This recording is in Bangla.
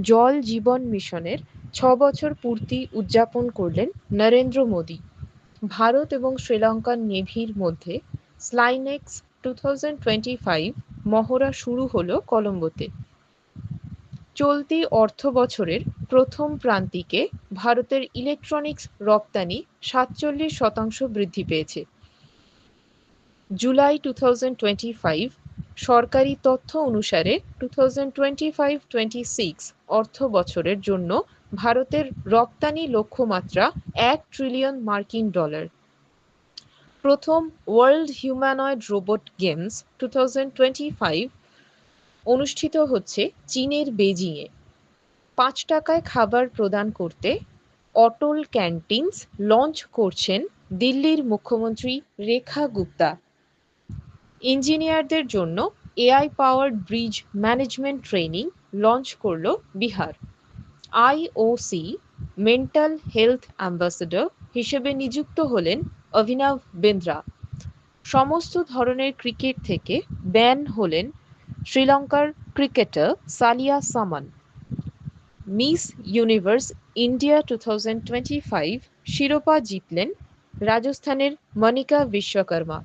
জল জীবন মিশনের ৬ বছর পূর্তি উদযাপন করলেন নরেন্দ্র মোদী। ভারত এবং শ্রীলঙ্কার নেভির মধ্যে স্লাইনেক্স 2025 মহড়া শুরু হলো কলম্বোতে। চলতি অর্থবছরের প্রথম প্রান্তিকে ভারতের ইলেকট্রনিক্স রপ্তানি ৪৭% বৃদ্ধি পেয়েছে। জুলাই 2025 সরকারি তথ্য অনুসারে 2025-26 অর্থবছরের জন্য ভারতের রপ্তানি লক্ষ্যমাত্রা $1 ট্রিলিয়ন। প্রথম ওয়ার্ল্ড হিউম্যানয়েড রোবট গেমস 2025 অনুষ্ঠিত হচ্ছে চীনের বেজিংয়ে। ৫ টাকায় খাবার প্রদান করতে অটল ক্যান্টিনস লঞ্চ করছেন দিল্লির মুখ্যমন্ত্রী রেখা গুপ্তা। ইঞ্জিনিয়ারদের জন্য AI powered bridge management training launch করল Bihar. IOC mental health ambassador হিসেবে নিযুক্ত হলেন অভিনব বিন্দ্রা। সমস্ত ধরনের ক্রিকেট থেকে ব্যান হলেন শ্রীলঙ্কার ক্রিকেটার সালিয়া সামান। মিস ইউনিভার্স ইন্ডিয়া 2025 শিরোপা জিতলেন রাজস্থানের মনিকা বিশ্বকর্মা।